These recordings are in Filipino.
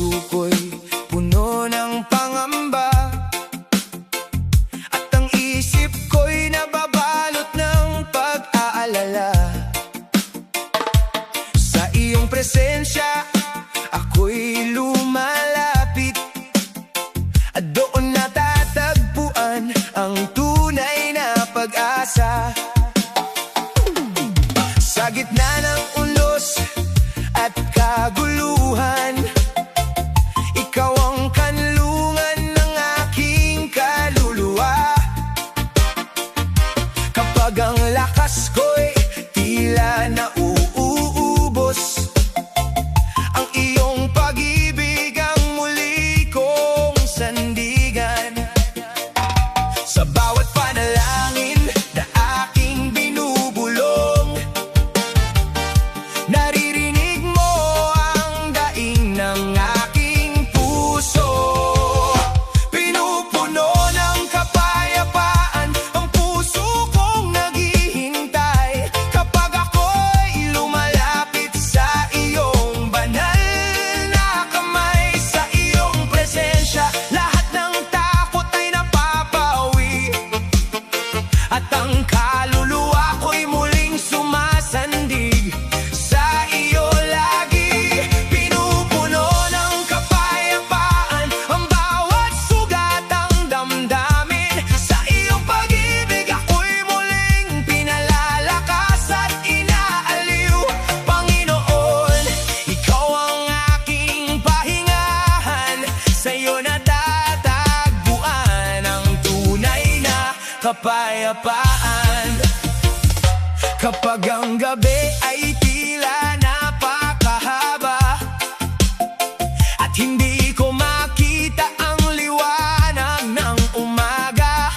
puso ko'y puno ng pangamba, at ang isip ko'y nababalot ng pag-aalala. Sa iyong presensya, ako'y lumalapit, at doon natatagpuan ang tunay na pag-asa. Sa gitna ng unos at kaguluhan, ikaw ang kanlungan ng aking kaluluwa. Kapag ang lakas ko'y tila nauubos, ang iyong pag-ibig ang muli kong sandigan. Sa bawat panalangin na aking binubulong, naririnig mo ang daing ng aking puso. Pinupuno ng kapayapaan ang puso kong naghihintay, kapag ako'y lumalapit sa iyong banal na kamay. Sa iyong presensya, lahat ng takot ay napapawi, at ang kaluluwa ko'y muling sumasandig sa iyo lagi. Pinupuno ng kapayapaan ang bawat sugat ng damdamin. Sa iyong pag-ibig ako'y muling pinalalakas at inaaliw. Panginoon, ikaw ang aking pahingahan, sa iyo natatagpuan ang tunay na kapayapaan. Kapag ang gabi ay tila napakahaba, at hindi ko makita ang liwanag ng umaga,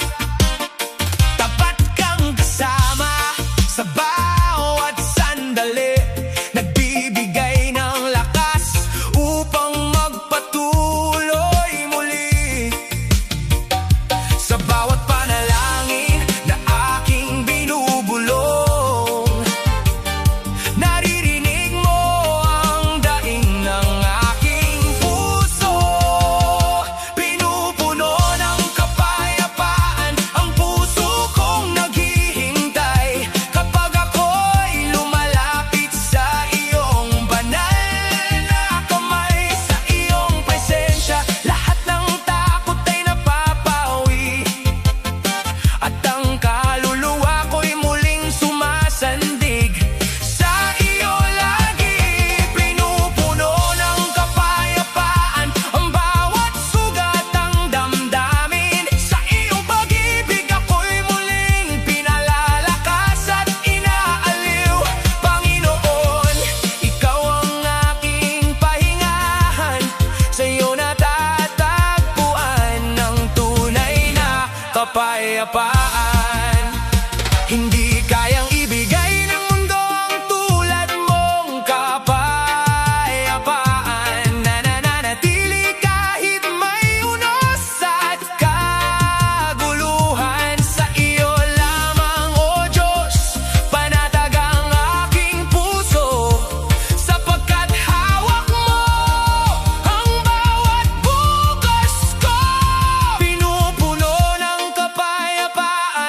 tapat kang kasama sa bawat sandali, nagbibigay ng lakas upang magpatuloy muli. Sa bawat panalangin na aking binubulong, naririnig mo ang daing ng aking puso. Pinupuno ng kapayapaan ang puso kong naghihintay, kapag ako'y lumalapit sa iyong banal na kamay. Sa iyong presensya, lahat ng takot ay napapawi, at ang kaluluwa ko'y muling sumasandig sa iyo lagi. Pinupuno ng kapayapaan ang bawat sugat ng damdamin. Sa iyong pag-ibig ako'y muling pinalalakas at inaaliw. Panginoon, ikaw ang aking pahingahan, sa iyo natatagpuan ng tunay na kapayapaan. Hindi kayang ibigay ng mundo ang tulad mong kapayapaan, na nananatili kahit may unos at kaguluhan. Sa iyo lamang, O Diyos, panatag ang aking puso, sapagkat hawak mo ang bawat bukas ko. Pinupuno ng kapayapaan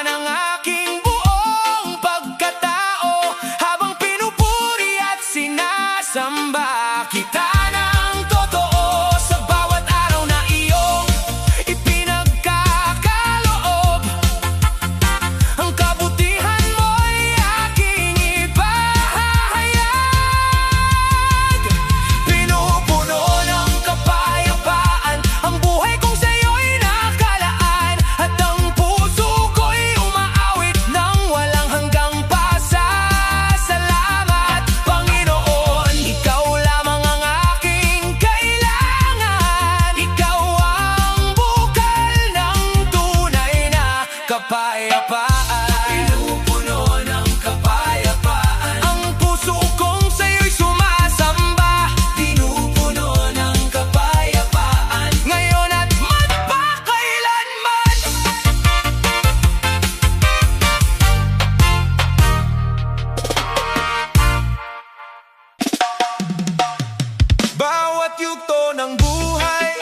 yugto ng buhay.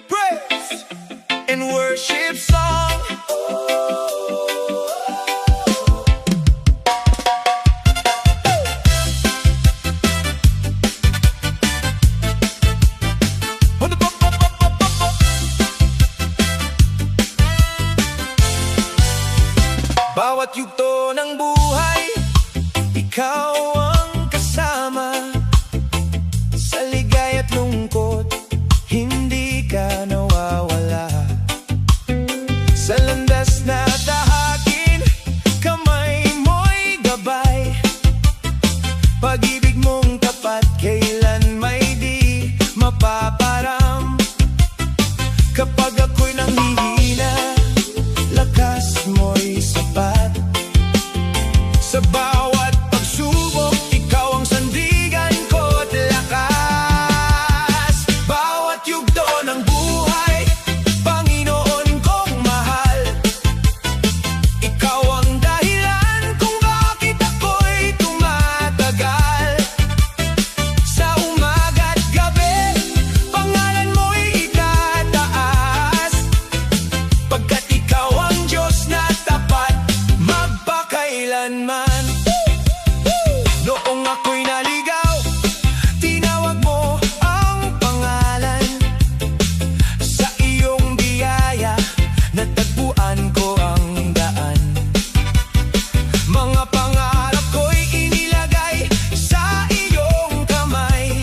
Praise and worship song. Bawat yugto ng buhay, ikaw ang kasama. Sa ligay at lungkot, hindi ka nawawala. Sa landas na tahakin, kamay mo'y gabay. Pag-ibig mong tapat, kailan may di mapaparam. Kapag ako'y nanghihina, lakas mo'y sapat. Sa bawat pagsubok, ikaw ang sandigan ko at lakas. Bawat yugto ng buhay, Panginoon kong mahal. Ikaw ang dahilan kung bakit ako'y tumatagal. Sa umaga at gabi, pangalan mo'y itataas. Pagkat ikaw ang Diyos na tapat, magpakailanman. Noong ako'y naligaw, tinawag mo ang pangalan. Sa iyong biyaya, natagpuan ko ang daan. Mga pangarap ko'y inilagay sa iyong kamay.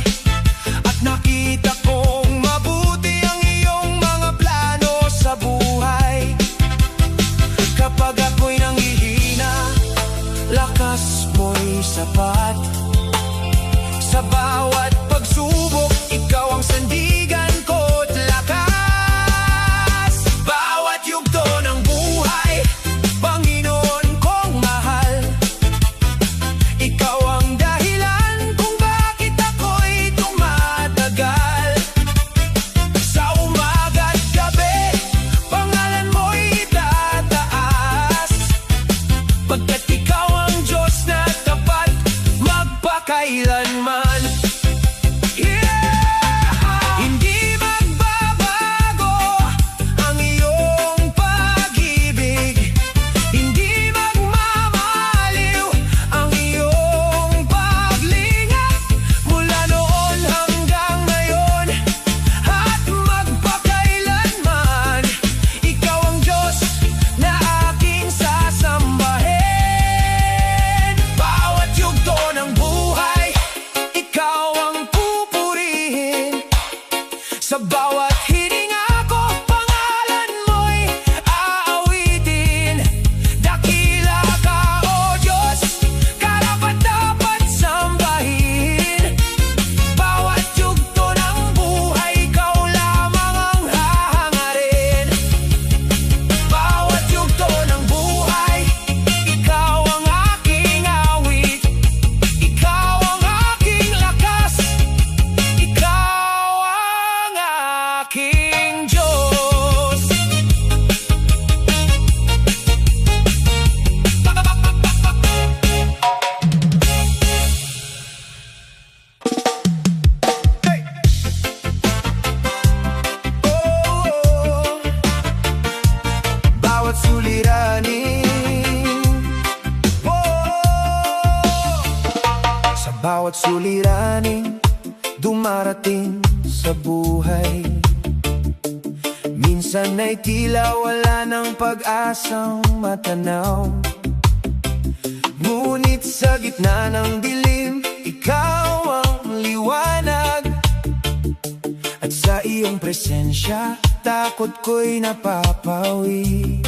At nakita kong mabuti ang iyong mga plano sa buhay. Kapag ako'y nanghihina, lakas mo'y sapat. Sa bawat pagsubok, ikaw ang sandigan ko at lakas. Bawat yugto ng buhay, Panginoon kong mahal. Ikaw ang dahilan kung bakit ako'y tumatagal. Sa umaga at gabi, pangalan mo'y itataas. Pagkat ikaw ang Diyos na tapat, magpakailanman. Hindi magbabago ang iyong pag-ibig. Hindi magmamaliw ang iyong paglinga. Mula noon hanggang ngayon at magpakailanman, ikaw ang Diyos na aking sasambahin. Bawat yugto ng buhay, ikaw ang pupurihin. Sa bawat hininga ko, pangalan mo'y aawitin. Dakila ka, O Diyos, karapat-dapat sambahin. Bawat yugto ng buhay, ikaw lamang ang hahangarin. Bawat yugto ng buhay, ikaw ang aking awit. Ikaw ang aking lakas. Ikaw ang aking Diyos. Hey! Oh, bawat suliranin, sa bawat suliranin, dumarating sa buhay. Minsan ay tila wala ng pag-asang matanaw. Ngunit sa gitna ng dilim, ikaw ang liwanag. At sa iyong presensya, takot ko'y napapawi.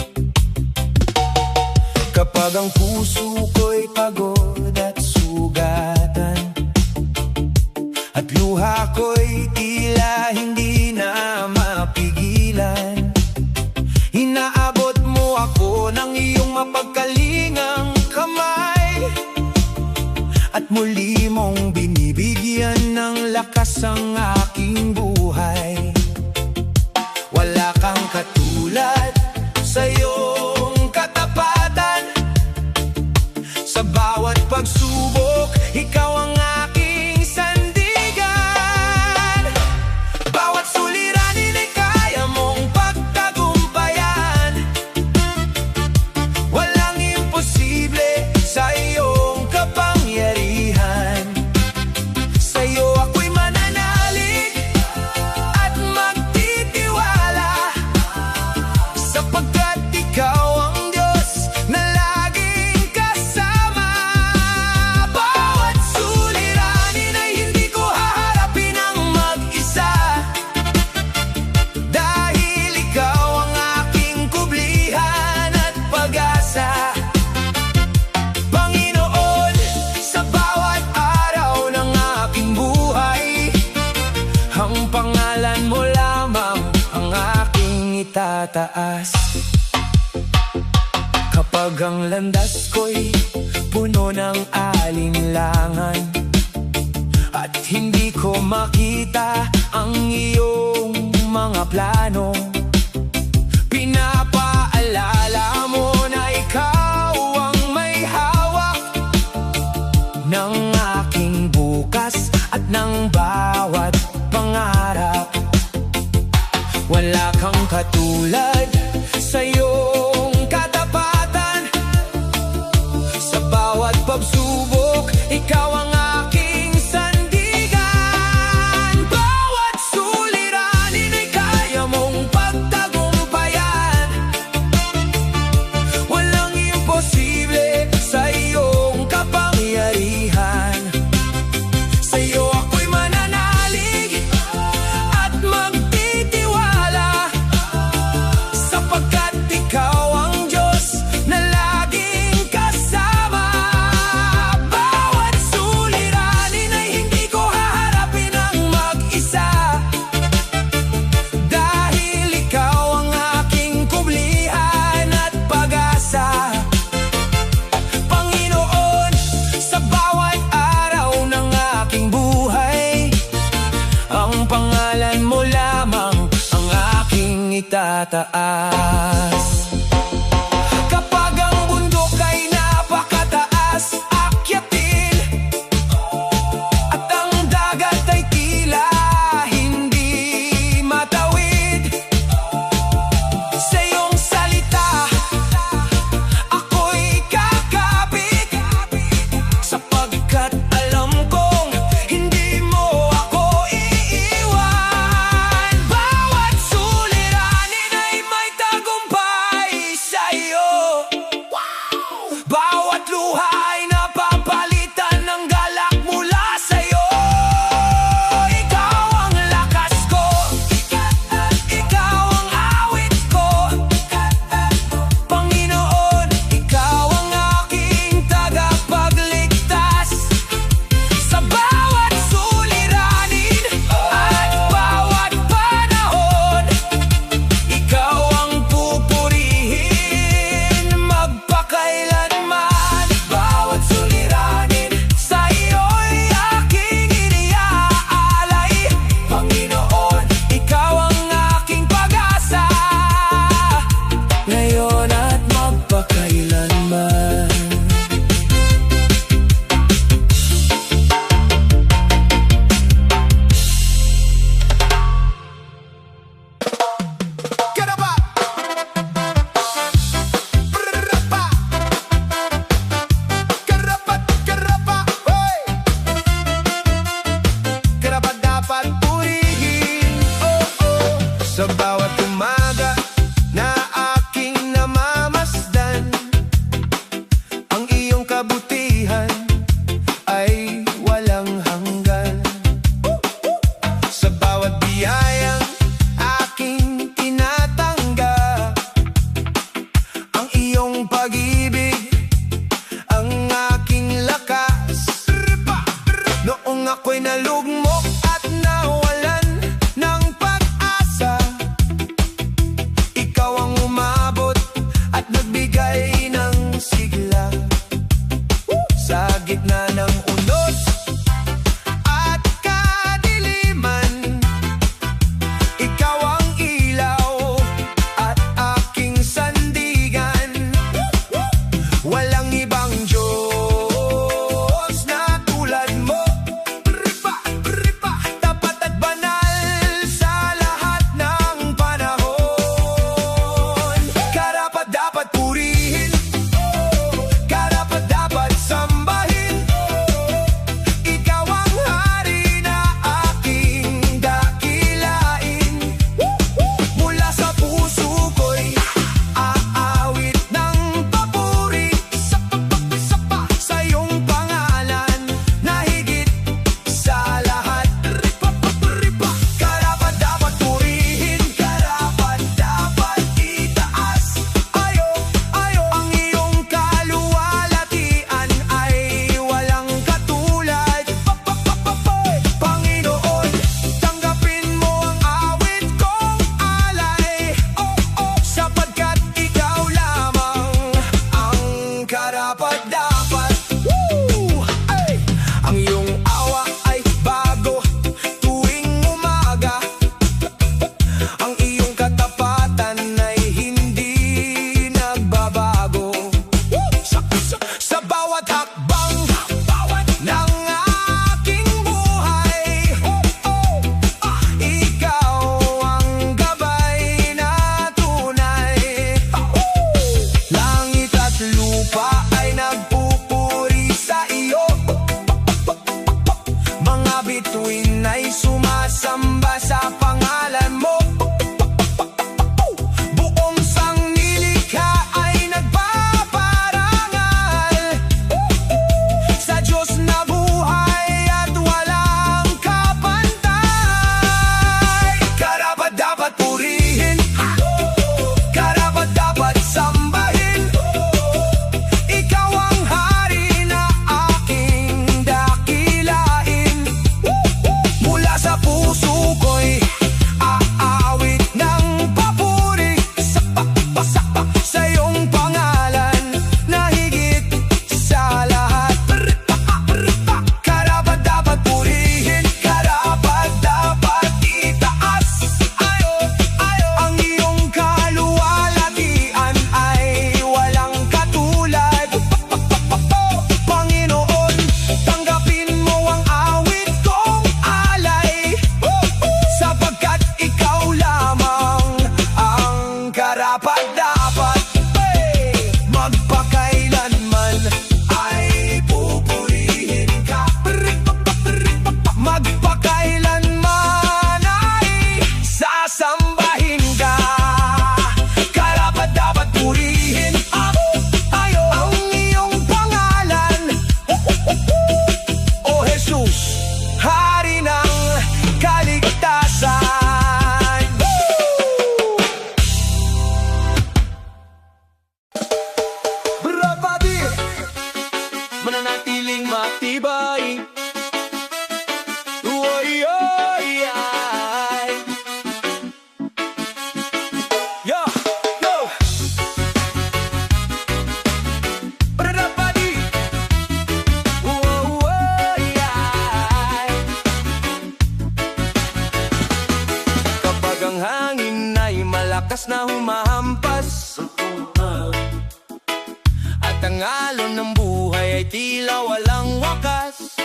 Kapag ang puso ko'y pagod at sugatan, at luha ko'y tila hindi na mapigilan, inaabot mo ako ng iyong mapagkalingang kamay. At muli mong binibigyan ng lakas ang aking buhay. Wala kang katulad sa iyong katapatan. Sa bawat pagsubok, ikaw ang aking sandalan. pangalan mo lamang ang aking itataas. Kapag ang landas ko'y puno ng alinlangan at hindi ko makita ang iyong mga plano, pinapaalala mo na ikaw ang may hawak ng aking bukas at ng bawat pangarap. Wala kang katulad sa iyong katapatan. Sa bawat pagsubok, ikaw ang aking sandigan. Bawat suliranin ay kaya mong pagtagumpayan. Walang imposible sa iyong kapangyarihan. Sa iyo ako'y mananalig at magtitiwala, sapagkat ikaw ang Diyos na laging kasama. Bawat suliranin ay hindi ko haharapin ang mag-isa, dahil ikaw ang aking kublihan at pag-asa. Panginoon, sa bawat araw ng aking buhay, ang pangalan mo lamang ang aking itataas. Kapag ang bundok ay napakataas akyatin, at ang dagat ay tila hindi matawid, sa iyong salita ako'y kakapit, sapagkat alam kong hindi mo ako iiwan. Bawat suliranin ay may tagumpay sa iyo. Bawat luha ay napapalitan ng galak mula sa iyo. Ikaw ang lakas ko, ikaw ang awit ko. Panginoon, ikaw ang aking tagapagligtas. Sa bawat suliranin at bawat panahon, ikaw ang pupurihin magpakailanman. Bawat suliranin sa iyo'y aking iniaalay. Panginoon, ikaw ang aking pag-asa, ngayon at magpakailanman. Karapa! Brrrapa! Karapat, karapa! Hoy! Karapat dapat purihin, oh, oh. Sa bawat umaga na aking namamasdan, ang iyong kabutihan ay walang hanggan. Sa bawat biyayang aking tinatanggap, ang iyong pag-ibig ang aking lakas. Noong ako'y nalugmok at nawalan ng pag-asa, ay sumasamba sa pangalan mo. Buong sangnilikha ay nagpaparangal sa Diyos na buhay at walang kapantay. Karapat-dapat purihin, karapat-dapat sambahin. Ikaw ang hari na aking dakilain. Mula sa puso ko'y aawit ng papuri sa iyong pangalan na higit sa lahat. Karapat-dapat purihin, karapat-dapat itaas. Ang iyong kaluwalhatian ay walang katulad. Panginoon, tanggapin mo ang awit kong alay, sapagkat ikaw lamang ang karapat-dapat. Magpakailanman ay pupurihin ka. Magpakailanman ay sasambahin ka. Karapat-dapat purihin ang iyong pangalan, O Jesus, Hari ng kaligtasan. Brabadi, mananatiling matibay. Uy, uy, ay. Yo, yo. Brabadi. Uy, ay. Kapag ang hangin ay malakas na humahampas at ang alon ng buhay ay tila walang wakas,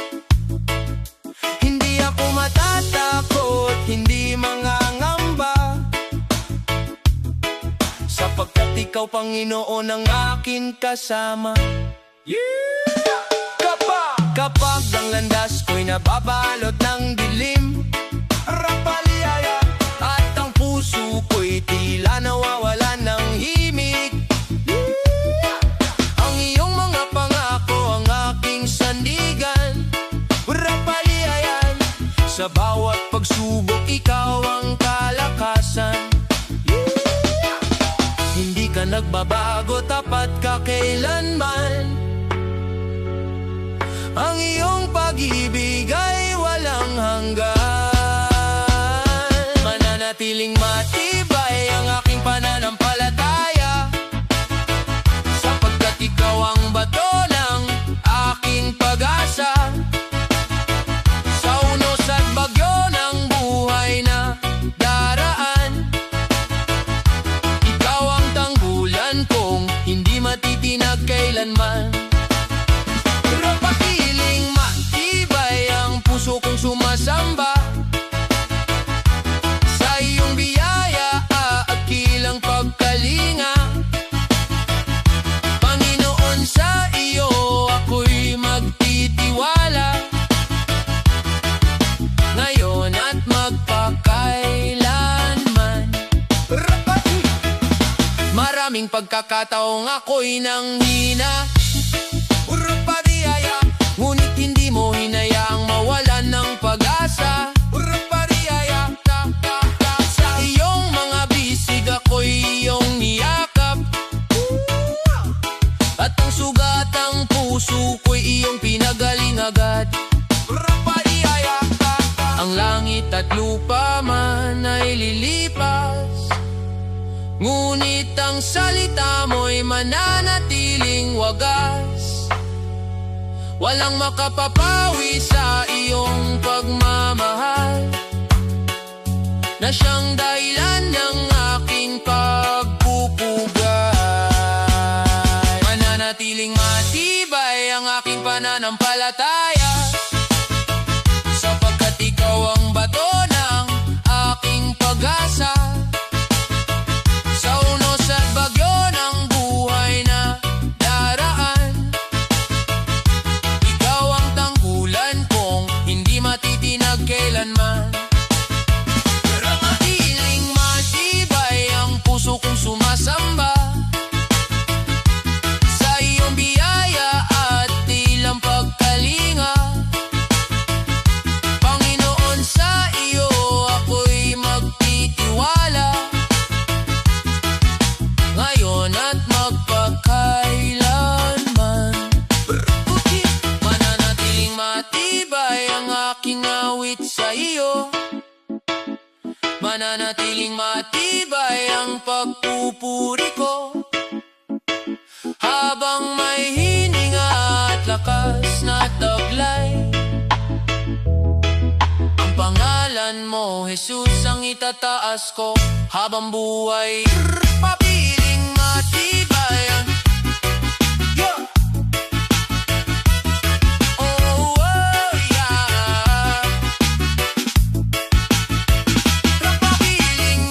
hindi ako matatakot, hindi mangangamba, sapagkat ikaw, Panginoon, ang akin kasama. Kapag ang landas ko'y nababalot ng dilim, rapaliaya, at ang puso ko'y tila nawawalan ng himig, ang iyong mga pangako ang aking sandigan. Rapaliayan, sa bawat pagsubok ikaw ang kalakasan. Hindi ka nagbabago, tapat ka kailanman. Ang iyong pag-ibig ay walang hanggan. Mananatiling matibay ang aking pananampalataya, sapagkat ikaw ang bato ng aking pag-asa. Sa unos at bagyo ng buhay na daraan, ikaw ang tanggulan kong hindi matitinag kailanman. Pakiling matibay ang puso kong sumasamba, sa iyong biyaya aakilang pagkalinga. Panginoon, sa iyo ako'y magtitiwala, ngayon at magpakailanman. Maraming pagkakataong ako'y nanghina, ngunit hindi mo hinayaang mawalan ng pag-asa. Sa iyong mga bisig ako'y iyong niyakap, at ang sugatang puso ko'y iyong pinagaling agad. Ang langit at lupa man ay lilipas, ngunit ang salita mo'y mananatiling wagas. Walang makapapawi sa iyong pagmamahal, na siyang dahilan ng aking pagpupugay. Mananatiling matibay ang aking pananampalataya, sapagkat ikaw ang bato ng aking pag-asa. Sa unos at bagyo ng buhay na daraan, ikaw ang tanggulan kong hindi matitinag kailanman. sa iyo. Mananatiling matibay ang pagpupuri ko, habang may hininga at lakas na taglay. Ang pangalan mo, Jesus, ang itataas ko habang buhay. Papiling matibay ang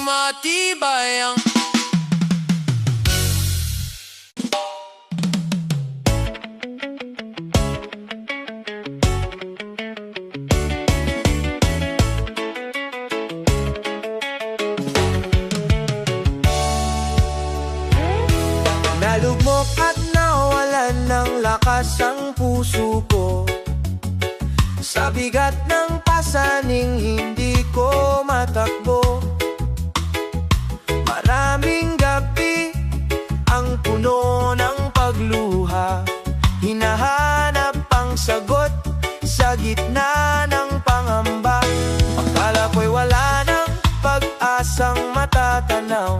matibay ang nalugmok at nawalan ng lakas ang puso ko. Sa bigat ng pasaning hindi ko matakbo. Maraming gabi ang puno ng pagluha, hinahanap ang sagot sa gitna ng pangamba. Akala ko'y wala ng pag-asang matatanaw,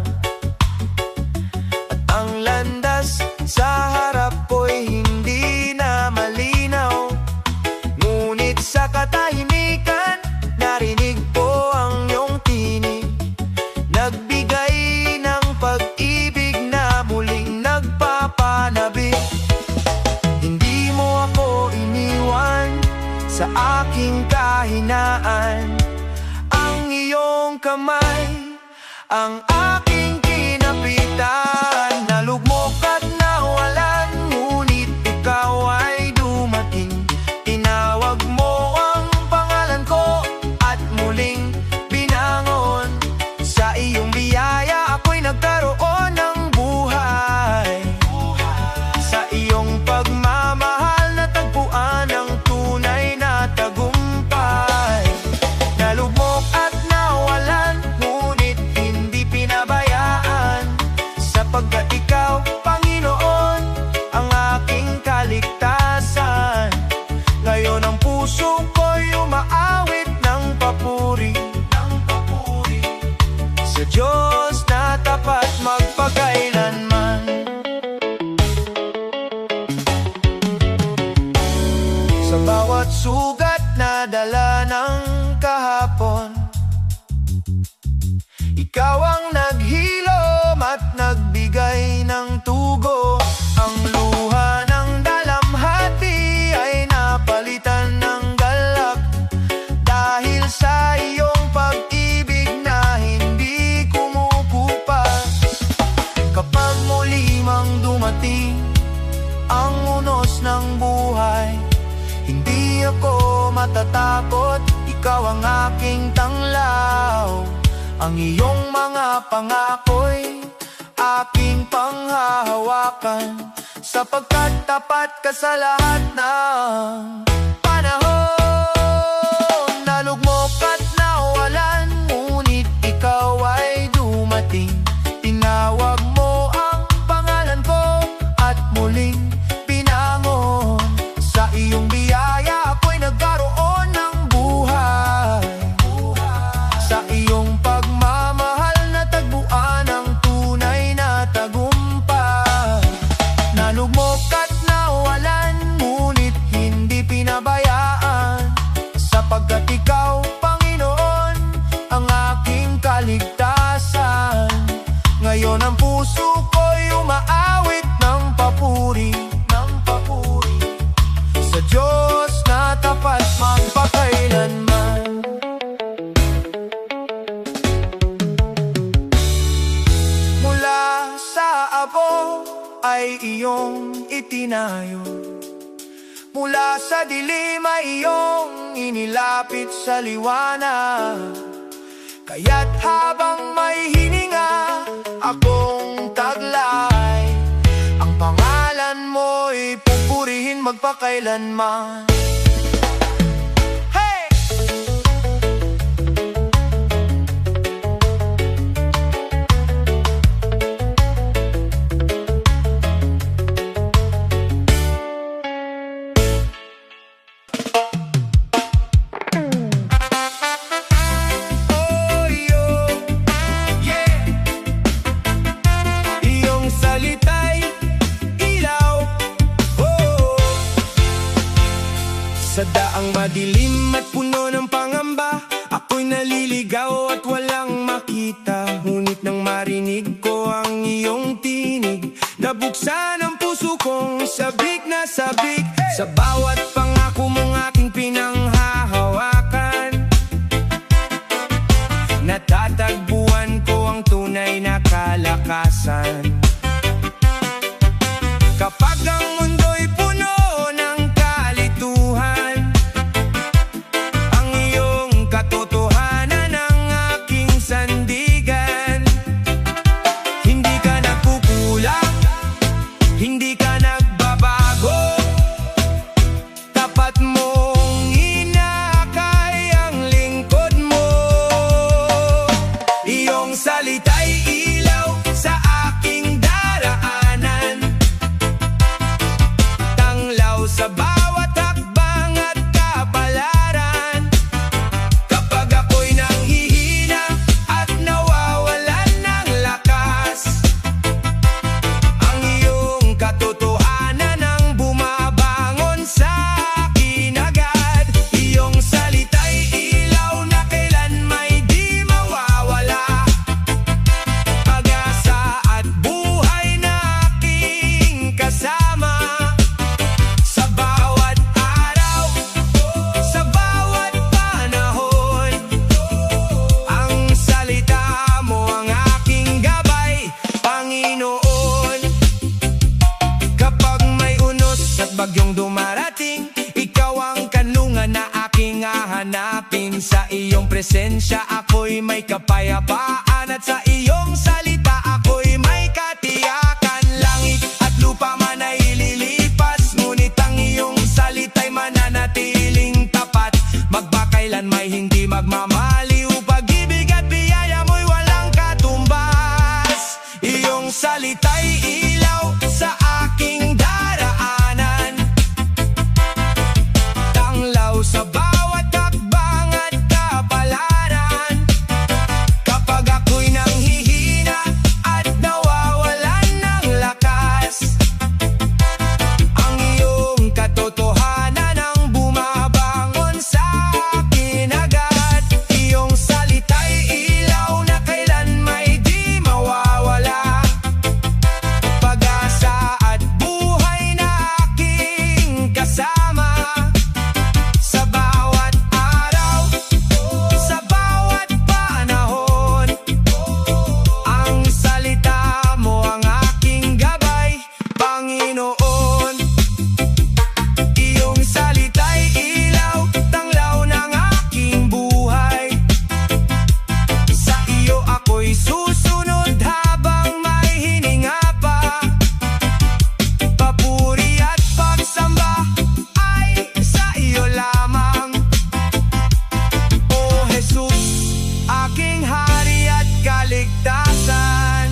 at ang landas sa harap ko'y hindi na malinaw. Ngunit sa katahimikan, narinig ko ang iyong tinig, nagbigay ng pag-ibig na muling nagpapanabi. Hindi mo ako iniwan sa aking kahinaan. Ang iyong kamay ang aking kinapitan. Nalugmok at nawalan, ngunit ikaw ay dumating. Tinawag mo ang pangalan ko at muling binangon. Sa iyong biyaya ako'y nagkaroon ng buhay. Sa iyong pagmamahal natagpuan ang tunay na tagumpay. Nalugmok at nawalan, ngunit hindi pinabayaan, sapagkat ikaw, Panginoon, ang aking kaligtasan. Ngayon ang puso ko'y umaawit ng papuri, sa Diyos na tapat magpakailanman. Sa bawat sugat na dala ng kahapon, ikaw ang naghilom at nagbigay ng tugo. Ang luha ng dalamhati ay napalitan ng galak, dahil sa iyong pag-ibig na hindi kumukupas. Kapag muli mang dumating ang unos ng buhay, hindi ako matatakot, ikaw ang aking tanglaw. Ang iyong mga pangako'y aking panghahawakan, sapagkat tapat ka sa lahat ng panahon. Nalugmok at nawalan, ngunit ikaw ay dumating. Tinawag mo ang pangalan ko at muling pinangon. Sa iyong biyaya ako'y nagkaroon ng buhay. Sa iyong pagmamahal natagpuan ang tunay na tagumpay. Nalugmok at nawalan, ngunit hindi pinabayaan, sapagkat ikaw, Panginoon, ang aking kaligtasan. Ngayon ang puso ko'y umaawit ng papuri, sa Diyos na tapat magpakailanman. Mula sa abo ay iyong itinayo, mula sa dilim ay iyong inilapit sa liwanag. Kaya't habang may hininga akong taglay, ang pangalan mo'y pupurihin magpakailanman. Hey! sabik. Sa bawat pangako mong aking pinanghahawakan, natatagpuan ko ang tunay na kalakasan. Kapag ang mundo'y puno ng kalituhan, ang iyong katotohanan ang aking sandigan. Hindi ka nagkukulang, hindi ka nagbabago, tapat mong inakay ang lingkod mo. Iyong salita'y ilaw sa aking daraanan, tanglaw sa bawat hakbang at kapalaran. Kapag ako'y nanghihina at nawawalan ng lakas, ang iyong katotohanan ang bumabangon sa akin agad. Iyong salita'y ilaw na kailanmay di mawawala, pag-asa at buhay na aking kasama. Sa bawat araw, sa bawat panahon, ang salita mo ang aking gabay, Panginoon. Kapag may unos at bagyong dumarating, ikaw ang kanlungan na aking hahanapin. Sa iyong presensya ako'y may kapayapaan, at sa iyong salita ako'y may katiyakan. Langit at lupa man ay lilipas, ngunit ang iyong salita'y mananatiling tapat. Magpakailan may hindi magmamaliw, pag-ibig at biyaya mo'y walang katumbas. Iyong salita'y ilaw sa aking daraanan, tanglaw sa bawat hakbang at kapalaran. Kapag ako'y nanghihina at nawawalan ng lakas, ang iyong katotohanan ang bumabangon sa akin agad. Iyong salita'y ilaw na kailanmay di mawawala, pag-asa at buhay na aking kasama. Sa bawat araw, sa bawat panahon, ang salita mo ang aking gabay, Panginoon. Iyong salita'y ilaw, tanglaw ng aking buhay. Sa iyo ako'y susunod habang may hininga pa. Papuri at pagsamba ay sa iyo lamang, O Jesus, aking hari at kaligtasan.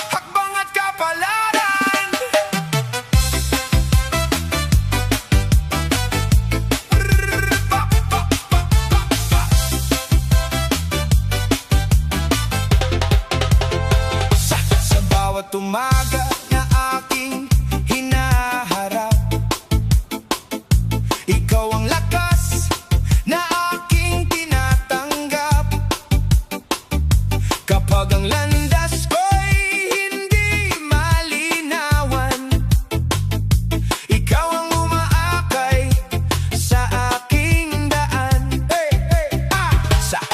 Hakbang at kapalaran, sa bawat umaga na aking hinaharap, ikaw ang lakas na aking tinatanggap. Kapag ang landas ko'y hindi malinawan, ikaw ang umaakay sa aking daan.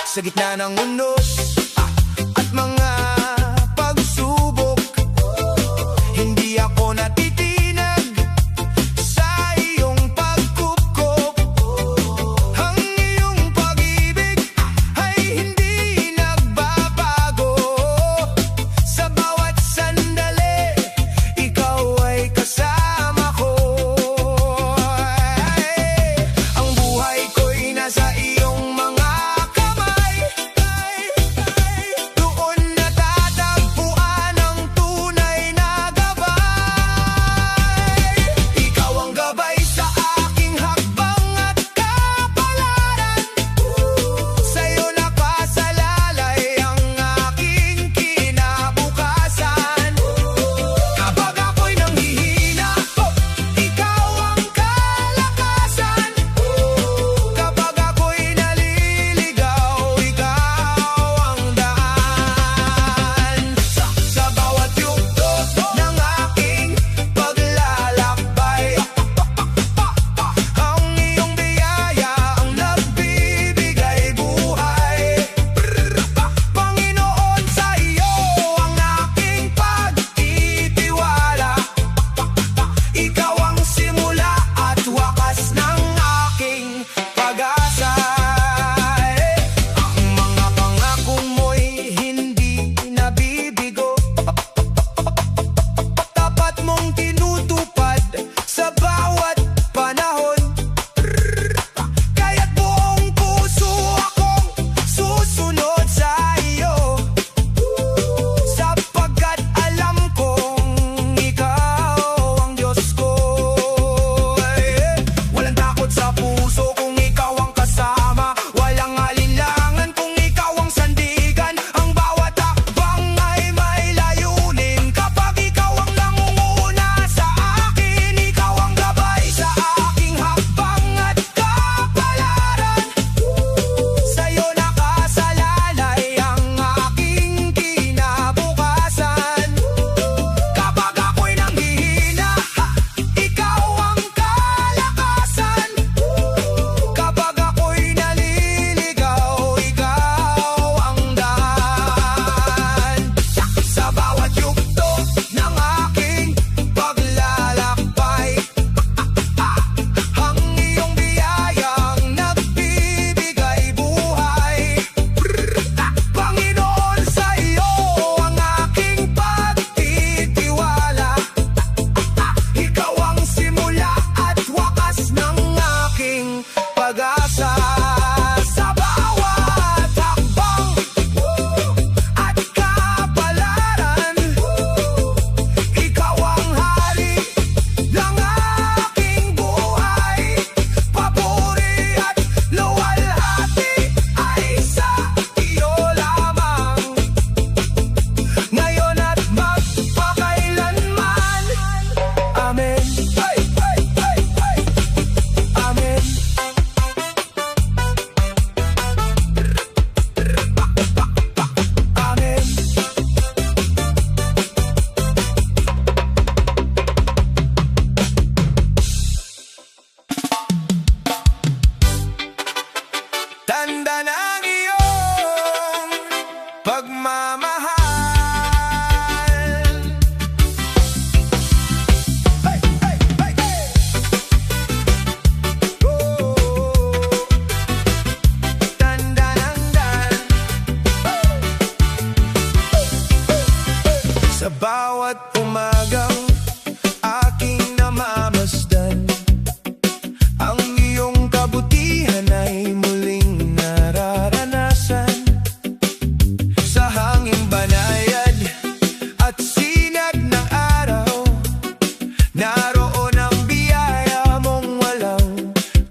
Sa gitna ng unos at mga pagsubok, hindi ako natitinag sa iyong pagkupkop. Ang iyong pag-ibig ay hindi nagbabago. Sa bawat sandali, ikaw ay kasama ko. Ang buhay ko'y nasa iyong mga kamay.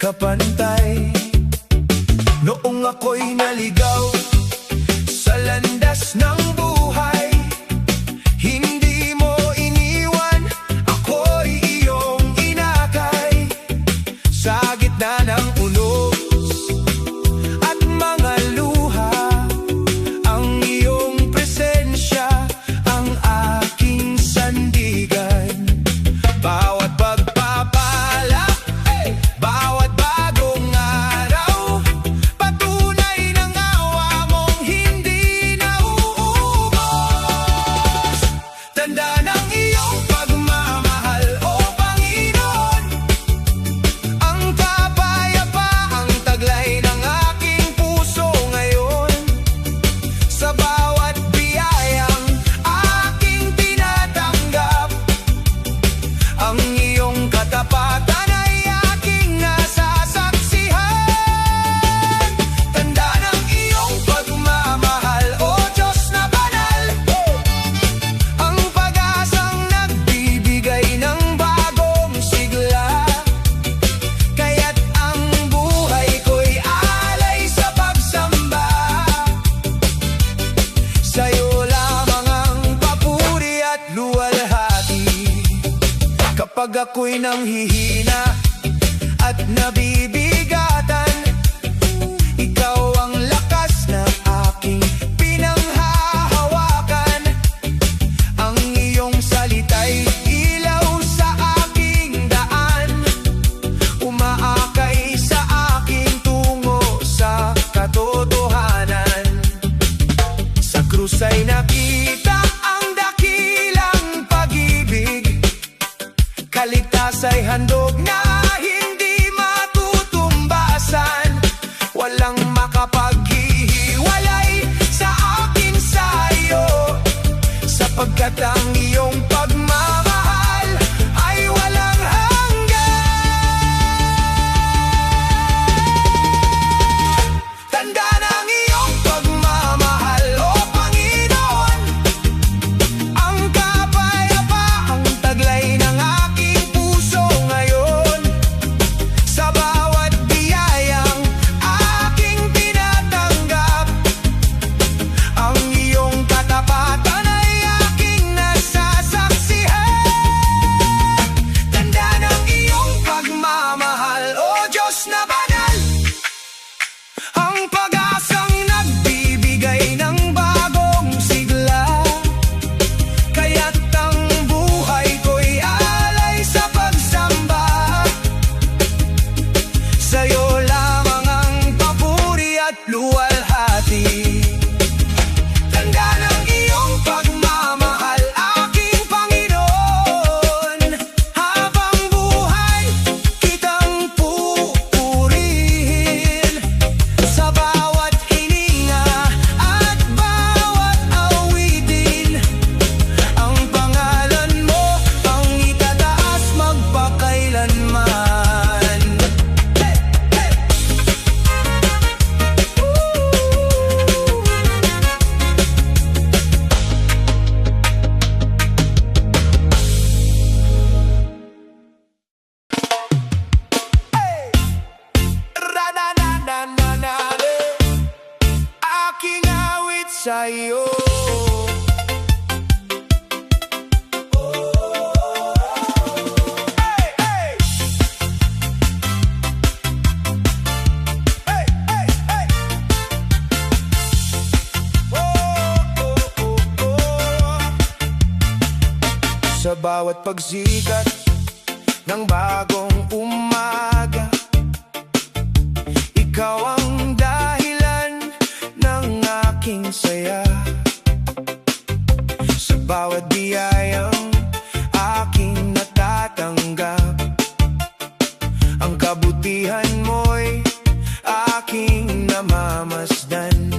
kapantay. Noong ako'y naligaw sa landas ng buhay, hindi mo iniwan, ako'y iyong inakay. Sa gitna ng unos at mga luha, ang iyong presensya ang aking sandigan. Bawat pagpapala, bawat bagong araw, patunay ng awa mong hindi nauubos. Tanda ng iyong pagmamahal, O Panginoon, ang kapayapaan, taglay ng aking puso ngayon. Sa bawat biyayang aking tinatanggap, ang iyong katapatan ay aking nasasaksihan. Tanda ng iyong pagmamahal, O Diyos na banal, ang pag-asang nagbibigay ng bagong sigla. Kaya't ang buhay ko'y alay sa pagsamba. Sa'yo lamang ang papuri at luwalhati. Kapag ako'y nanghihina at nabibigatan, ikaw ang lakas na aking pinanghahawakan. Ang iyong salita'y ilaw sa aking daan, umaakay sa aking tungo sa katotohanan. Sa krus ay nakita ang dakilang pag-ibig, kaligtas ay handog na hindi matutumbasan. Walang makapaghihiwalay sa akin sa'yo, sapagkat ang iyong pagmamahal ay walang hanggan. Tanda ng iyong pagmamahal, O Panginoon, ang kapayapaang taglay ng aking puso ngayon. Sa bawat biyayang aking tinatanggap, ang iyong katapatan ay aking nasasaksihan. Tanda ng iyong pagmamahal, O Diyos na banal, ang pag-asang nagbibigay ng bagong sigla. Kaya't ang buhay ko'y alay sa pagsamba. Sa'yo lamang ang papuri at luwalhati. Tanda ng iyong pagmamahal, aking Panginoon. Habang buhay, kitang pupurihin. Sa bawat hininga at bawat awitin, ang pangalan mo ang itataas magpakailanman. Hey! Hey! Hey! Ra-na-na-na-na-na-na-de, aking awit sa'yo. Hey! Hey! Hey! Hey! Hey! Sa bawat pagsikat ng bagong umaga, ikaw ang dahilan ng aking saya. Sa bawat biyayang aking natatanggap, ang kabutihan mo'y aking namamasdan.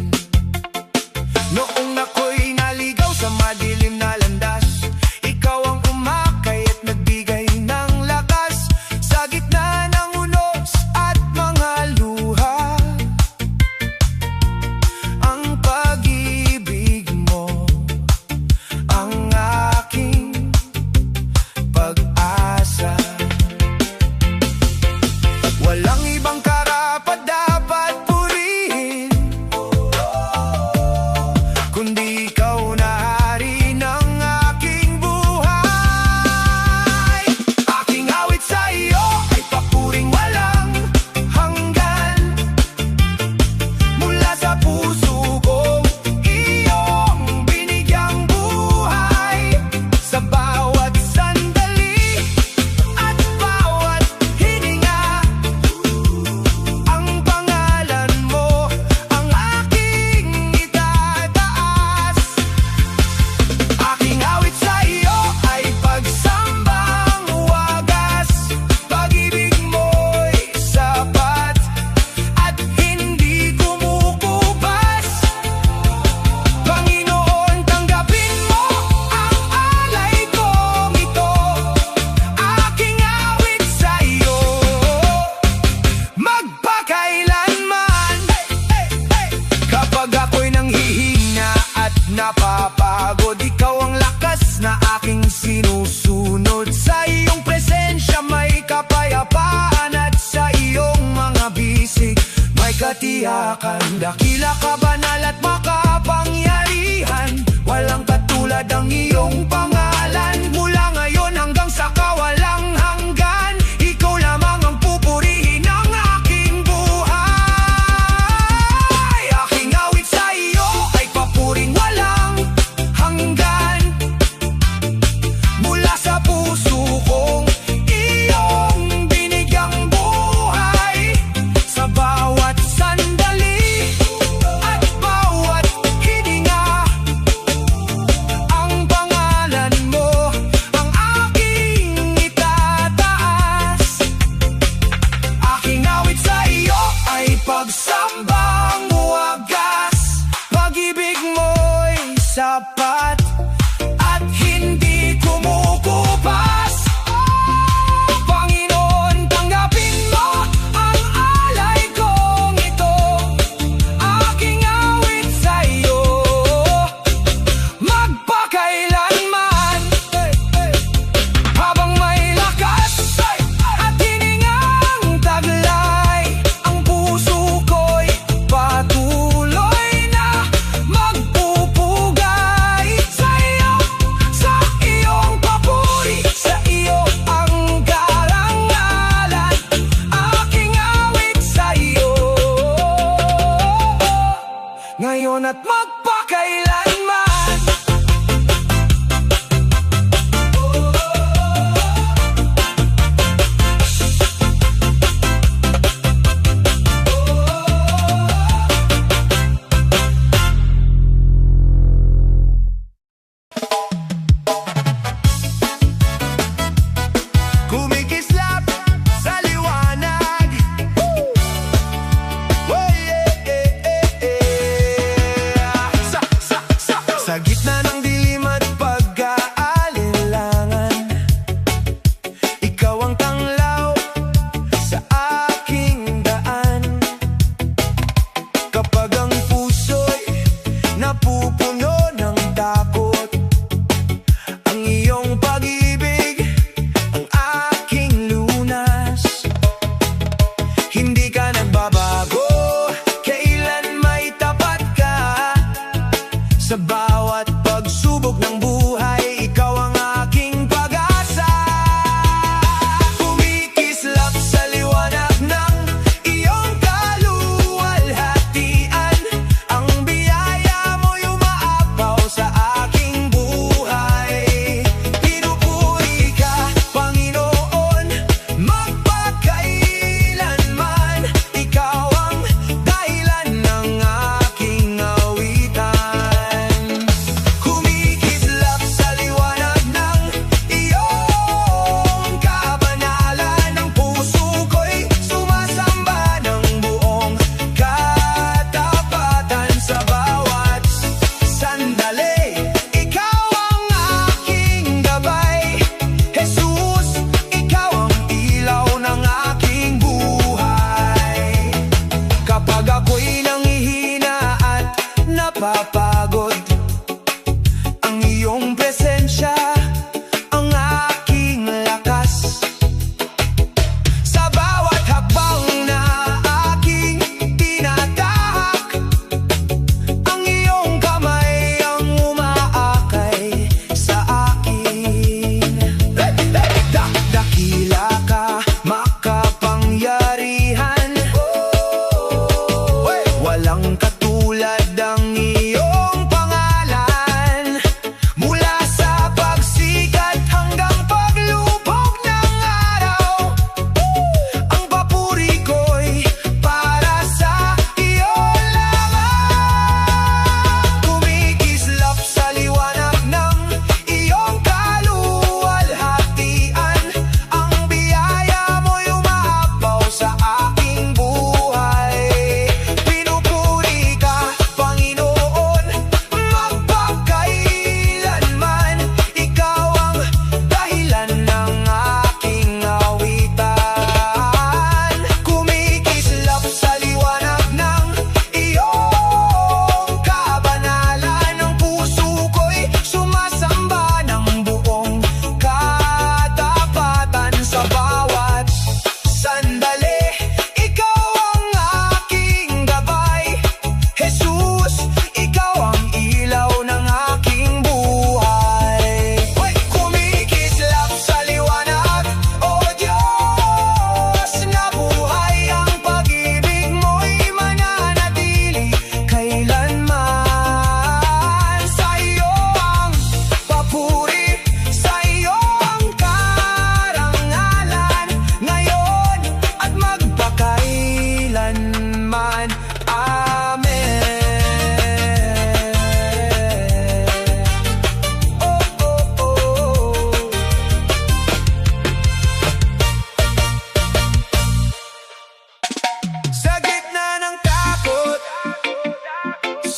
Noong ako'y naligaw sa madilim na landas, ikaw ang umakay at nagbigay ng lakas. Sa gitna ng unos at mga luha, ang pag-ibig mo ang aking pag-asa. Walang iba kagalakan. Dakila ka, banal at makapangyarihan, walang katulad ang iyong pangalan. Mula ngayon hanggang sa kawalang hanggan, ikaw lamang ang pupurihin ng aking buhay. Aking awit sa iyo ay papuring walang hanggan, mula sa puso kong iyong binigyang buhay. Sa bawat sandali at bawat hininga, ang pangalan mo ang aking itataas. Aking awit sa iyo ay pagsambang wagas. Pag-ibig mo'y sapat at hindi kumukupas. Panginoon, tanggapin mo ang alay kong ito. Aking awit sa iyo magpakailanman. Habang may lakas at hiningang taglay, ang puso ko'y patuloy na magpupugay. Sa iyo, sa iyong papuri, sa iyo ang karangalan. Aking awit sa iyo ngayon at magpakailanman. Kumikislap sa liwanag. Oh, yeah. Sa gitna ng dilim at pag-aalinlangan, ikaw ang tanglaw sa aking daan. Kapag ang puso'y napupuno ng takot, ang iyong pag-ibig ang aking lunas. Hindi ka nagbabago, kailan may tapat ka. Sa bawat pagsubok ng buhay, ikaw ang aking pag-asa. Kumikislap sa liwanag ng iyong kaluwalhatian, ang biyaya mo'y umaapaw sa aking buhay. Pinupuri ka, Panginoon, magpakailanman.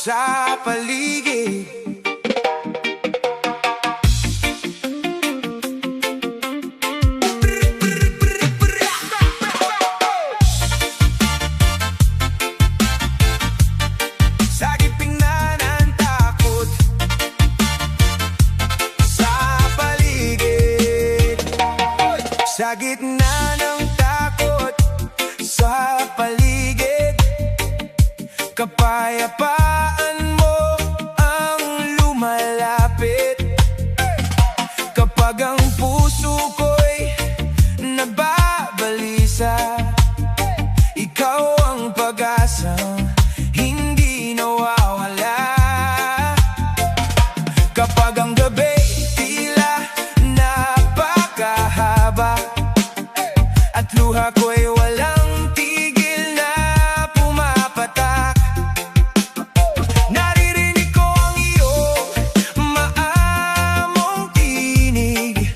sa paligid. Sa gitna ng takot sa paligid, sa gitna ng takot sa paligid, kapayapaan mo ang lumalapit. Kapag ang puso ko'y nababalisa, ikaw ang pag-asa, hindi nawawala. Kapag ang gabi tila napakahaba, at luha ko'y walang tigil na pumapatak, naririnig ko ang iyong maamong tinig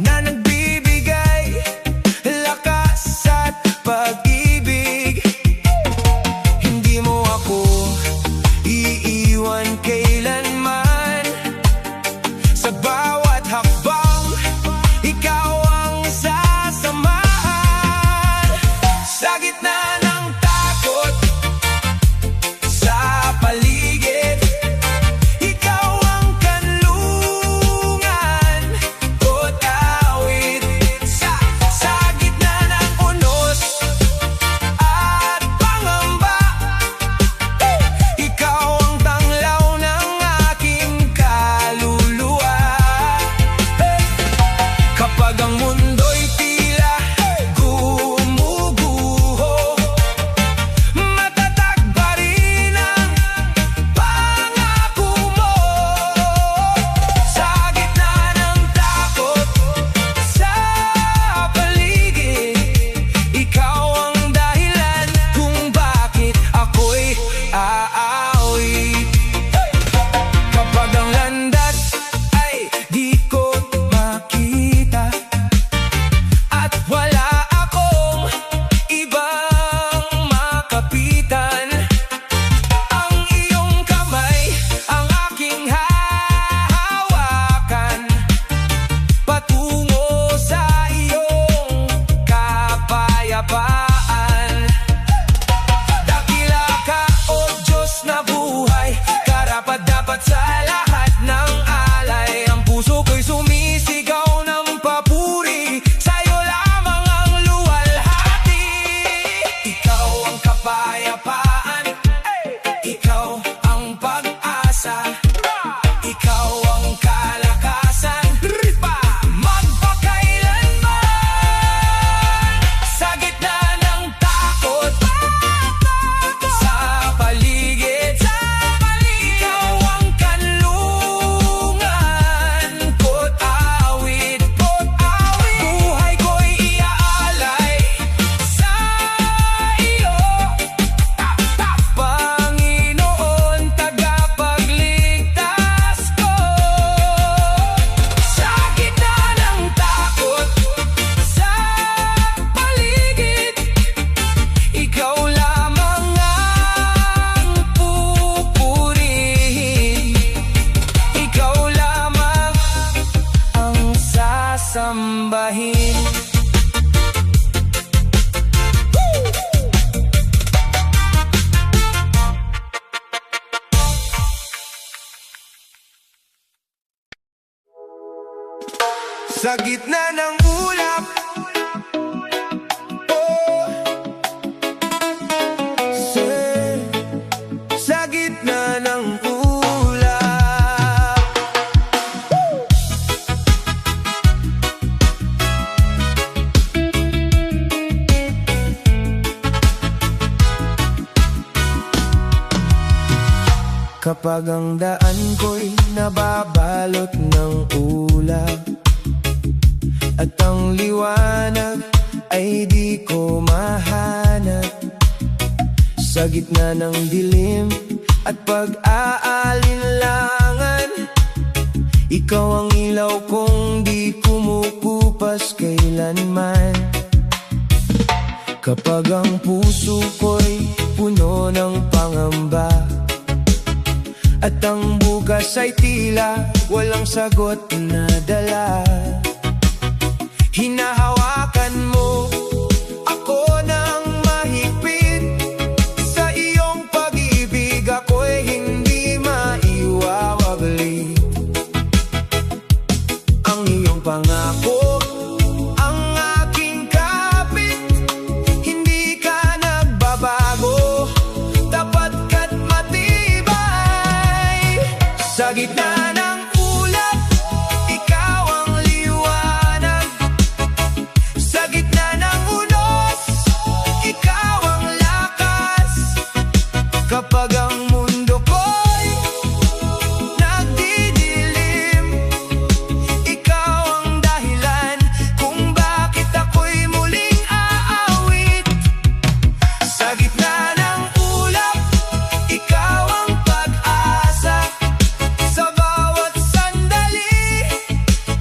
na nagbibigay lakas at pag-ibig. Hindi mo ako iiwan kailanman, sa bawat hakbang ikaw ang sasamahan. Sa gitna ng takot sa paligid, ikaw ang kanlungan ko't awit. Sa gitna ng unos at pangamba, ikaw ang tanglaw ng aking kaluluwa. Kapag ang mundo'y tila gumuguho, matatag pa rin ang pangako mo. Sa gitna ng takot sa paligid, ikaw ang dahilan kung bakit ako'y aawit. Kapag ang landas ay di ko makita, at wala akong ibang makapitan, ang iyong kamay ang aking hahawakan, patungo sa iyong kapayapaan. Dakila ka, O Diyos na buhay, karapat-dapat sa lahat ng alay. Ang puso ko'y sumisigaw ng papuri, sa'yo lamang ang luwalhati. Ikaw ang kapayapaan, ikaw ang pag-asa, ikaw ang kalakasan, magpakailanman. Sa gitna ng takot sa paligid, ikaw ang kanlungan ko't awit. Buhay ko'y iaalay sa iyo, Panginoon, tagapagligtas ko. Sa gitna ng takot sa paligid, ikaw lamang ang pupurihin, ikaw lamang ang sasambahin. Sa gitna ng ulap, oh, sa gitna ng ulap, kapag ang daan ko'y nababalot ng ulap, at ang liwanag ay di ko mahanap. Sa gitna ng dilim at pag-aalinlangan, ikaw ang ilaw kong di kumukupas kailanman. Kapag ang puso ko'y puno ng pangamba, At ang bukas ay tila walang sagot na dala. Hinahawakan mo ako ng mahigpit, sa iyong pag-ibig ako'y hindi maiwawaglit. Ang iyong pangako ang aking kapit, hindi ka nagbabago, tapat ka't matibay. Sa gitna ng ulap, ikaw ang liwanag. Sa gitna ng unos, ikaw ang lakas. Kapag ang mundo ko'y nagdidilim, ikaw ang dahilan kung bakit ako'y muling aawit. Sa gitna ng ulap, ikaw ang pag-asa. Sa bawat sandali,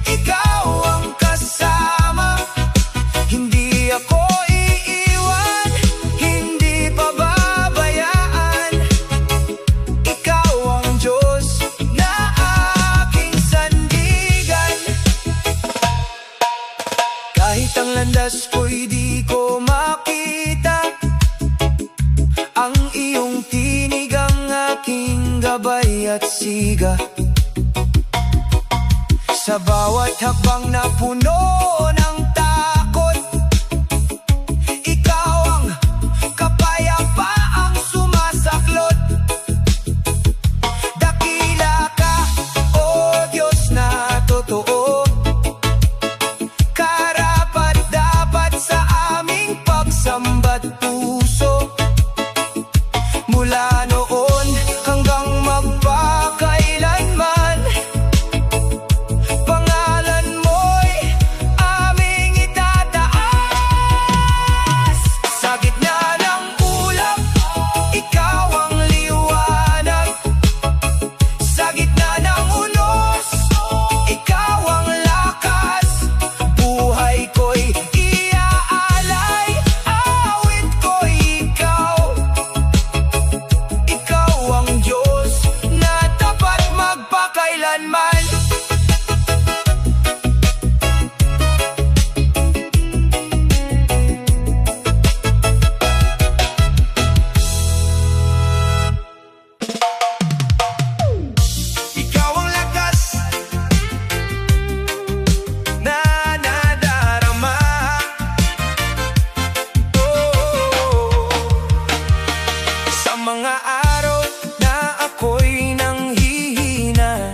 ikaw ang kasama. Hindi ako iiwan, hindi pababayaan. Ikaw ang Diyos na aking sandigan. Kahit ang landas ko'y di ko makita, ang iyong tinig ang aking gabay at siga. Sa bawat hakbang na puno ng takot, ikaw ang kapayapaang sumasaklot. Dakila ka, O Diyos na totoo, karapat-dapat sa aming pagsamba't puso. Mula noon hanggang magpakailanman, pangalan mo'y aming itataas. Sa gitna ng ulap, ikaw ang liwanag. Sa gitna ng unos, ikaw ang lakas. Buhay ko'y iaalay, awit ko'y ikaw. Ikaw ang Diyos na tapat magpakailanman. Ikaw ang lakas na nadarama. Sa mga araw na ako'y nanghihina,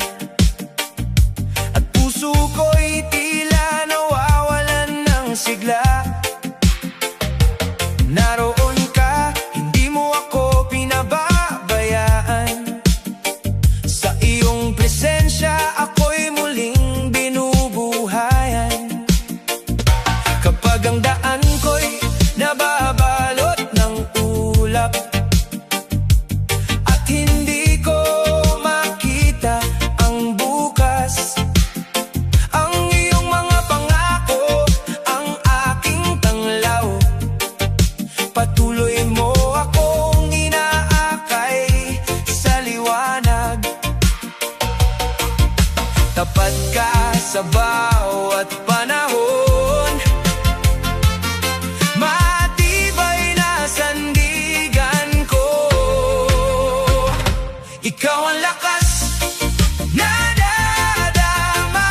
at puso ko'y tila nawawalan ng sigla, naroon ka, hindi mo ako pinababayaan. Sa iyong presensya ako'y muling binubuhayan. Kapag ang daan ko'y nababalot ng ulap, at hindi ko makita ang bukas, ang iyong mga pangako ang aking tanglaw. Patuloy mo akong inaakay sa liwanag. Tapat ka sa bawat panahon, matibay na sandigan ko. Ikaw ang lakas na nadama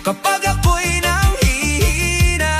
kapag ako'y nanghihina.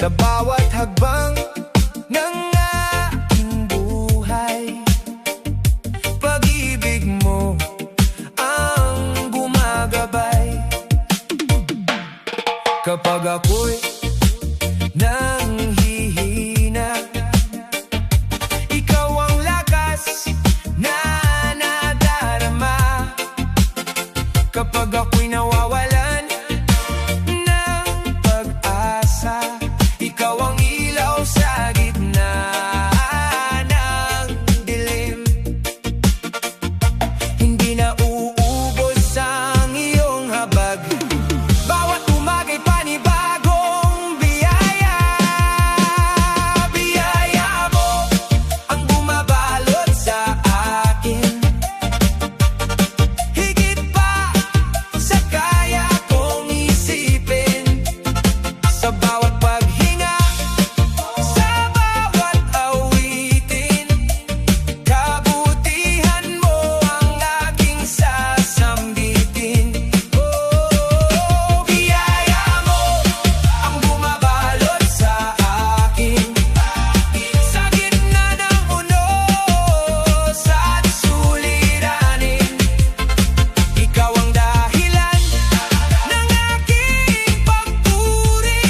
sa bawat hakbang ng aking buhay. Pag-ibig mo ang gumagabay kapag ako'y nanghihina. Ikaw ang lakas na nadarama kapag ako'y nawawalan ng pag-asa. Ikaw ang ilaw sa gitna ng dilim. Hindi na uubos ang iyong habag. Bawat umaga'y panibagong biyaya. Biyaya mo ang bumabalot sa akin, higit pa sa kaya kong isipin. Sa bawat paghinga, sa bawat awitin, kabutihan mo ang aking sasambitin. Oh, biyaya mo ang bumabalot sa akin, sa gitna ng unos at suliranin. Ikaw ang dahilan ng aking pagpuri,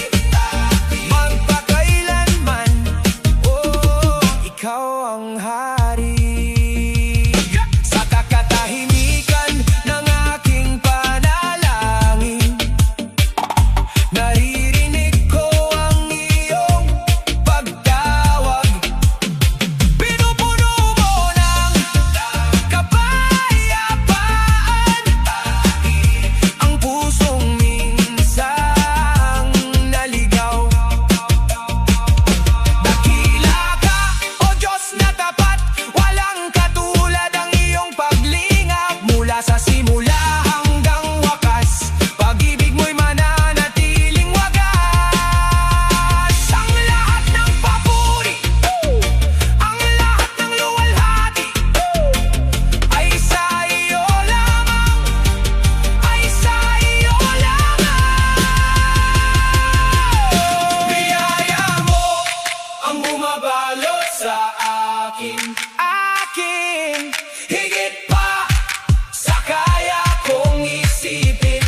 magpakailanman. Oh, ikaw ang hari. Sa kakatahimikan ng aking panalangin, naririnig ko ang iyong pagtawag. Pinupuno mo ng kapayapaan ang pusong minsang naligaw. Dakila ka, O Diyos na tapat, walang katulad ang iyong paglingap. Mula sa simula hanggang wakas, pag-ibig mo'y mananatiling wagas. Ang lahat ng papuri, ang lahat ng luwalhati, ay sa iyo lamang, ay sa iyo lamang. Biyaya mo ang bumabalot sa akin, higit pa sa kaya kong isipin.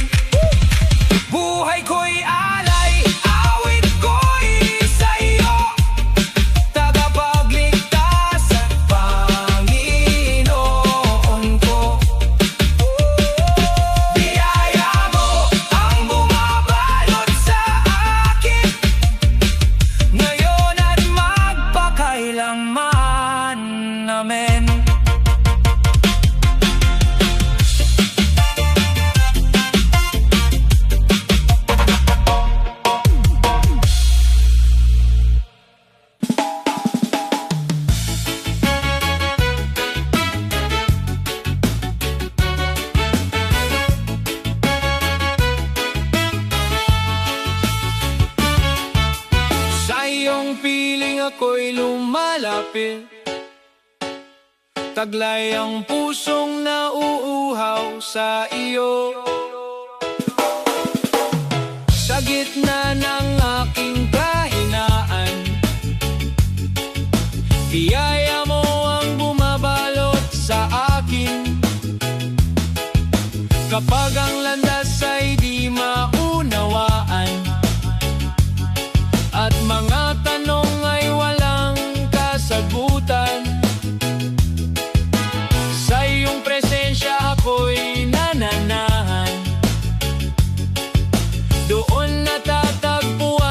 Buhay ko'y alay, awit ko'y sa iyo, tagapagligtas at Panginoon ko. Biyaya mo ang bumabalot sa akin, ngayon at magpakailanman. Amen. Sa iyong piling ako'y lumalapit, taglay ang pusong nauuhaw sa iyo. Sa gitna ng aking kahinaan, biyaya mo ang bumabalot sa akin. Kapag ang landas ay di maunawaan, at mga tanong ay walang kasagutan, sa iyong presensya ako'y nananahan. Doon natatagpuan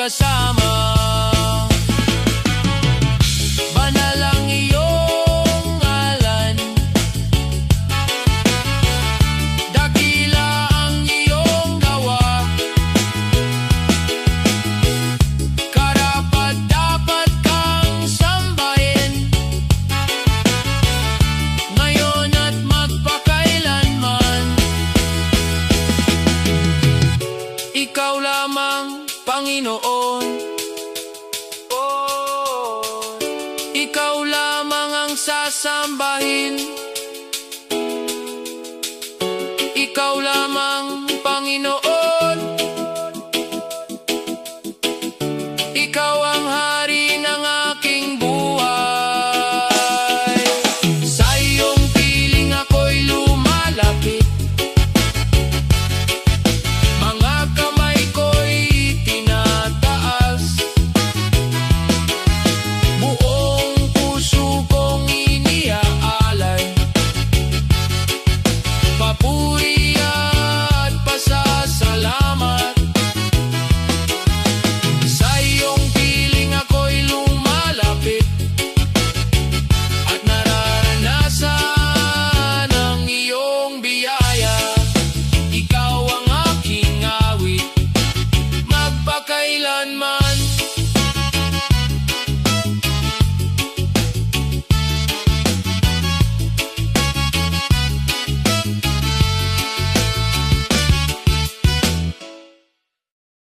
kasama. Banal ang iyong ngalan, dakila ang iyong gawa, karapat-dapat kang sambahin, ngayon at magpakailanman. Ikaw lamang, Panginoon. Ikaw lamang ang sasambahin. Ikaw lamang, Panginoon.